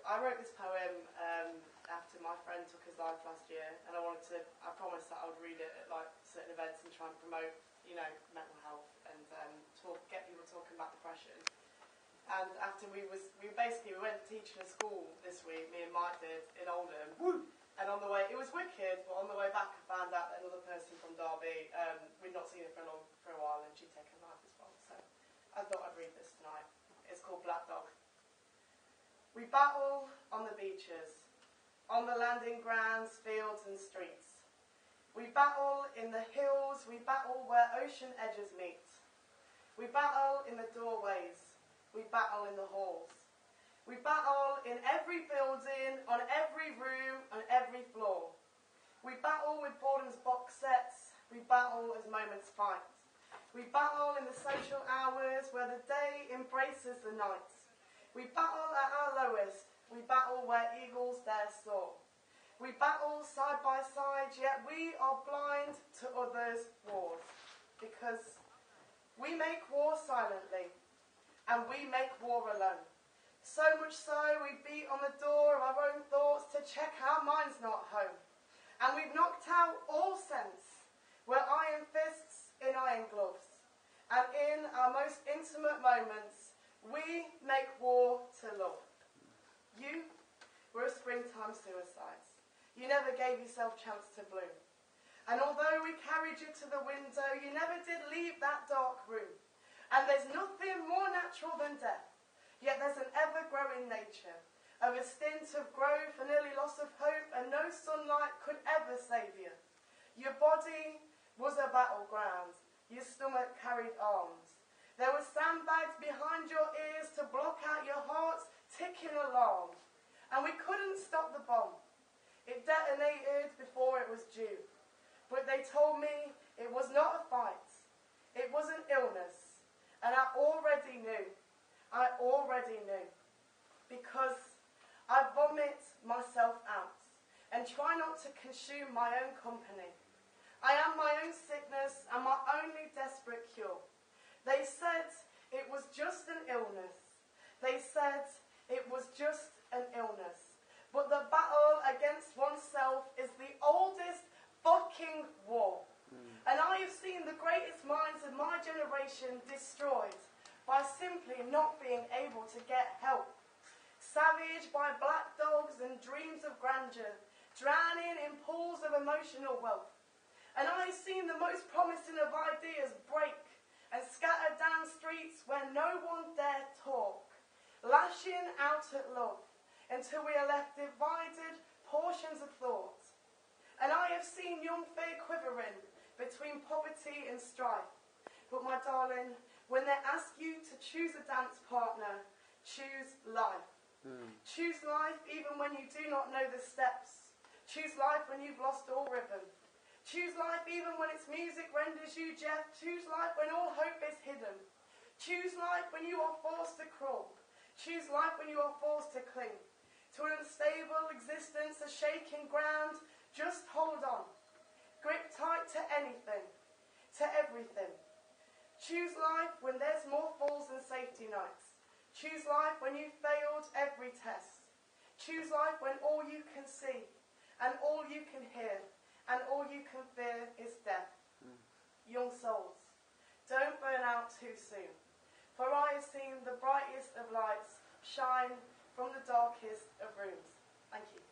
I wrote this poem after my friend took his life last year, and I promised that I would read it at like certain events and try and promote, mental health and get people talking about depression. And after we went teaching a school this week, me and Mike did, in Oldham. Woo! And on the way, it was wicked, but on the way back I found out that another person from Derby, we'd not seen her for a while, and she'd taken life as well. So I thought I'd read this tonight. It's called Black Dog. We battle on the beaches, on the landing grounds, fields and streets. We battle in the hills, we battle where ocean edges meet. We battle in the doorways, we battle in the halls. We battle in every building, on every room, on every floor. We battle with boredom's box sets, we battle as moments fight. We battle in the social hours where the day embraces the night. We battle at our lowest, we battle where eagles dare soar. We battle side by side, yet we are blind to others' wars. Because we make war silently, and we make war alone. So much so, we beat on the door of our own thoughts to check our mind's not home. And we've knocked out all sense, we're iron fists in iron gloves. And in our most intimate moments, we make war to love. You were a springtime suicides. You never gave yourself chance to bloom. And although we carried you to the window, you never did leave that dark room. And there's nothing more natural than death. Yet there's an ever-growing nature of a stint of growth and early loss of hope, and no sunlight could ever save you. Your body was a battleground. Your stomach carried arms. There were sandbags behind your ears to block out your heart's ticking alarm. And we couldn't stop the bomb. It detonated before it was due. But they told me it was not a fight. It was an illness. And I already knew. Because I vomit myself out and try not to consume my own company. I am my own sickness and my only desperate cure. They said it was just an illness. They said it was just an illness. But the battle against oneself is the oldest fucking war. And I have seen the greatest minds of my generation destroyed by simply not being able to get help. Savaged by black dogs and dreams of grandeur, drowning in pools of emotional wealth. And I have seen the most promising of ideas break and scatter down streets where no one dare talk, lashing out at love until we are left divided portions of thought. And I have seen young fear quivering between poverty and strife. But my darling, when they ask you to choose a dance partner, choose life. Choose life even when you do not know the steps. Choose life when you've lost all rhythm. Choose life even when its music renders you deaf. Choose life when all hope is hidden. Choose life when you are forced to crawl. Choose life when you are forced to cling to an unstable existence, a shaking ground. Just hold on. Grip tight to anything, to everything. Choose life when there's more falls than safety nights. Choose life when you've failed every test. Choose life when all you can see, and all you can hear, and all you can fear is death. Young souls, don't burn out too soon. For I have seen the brightest of lights shine from the darkest of rooms. Thank you.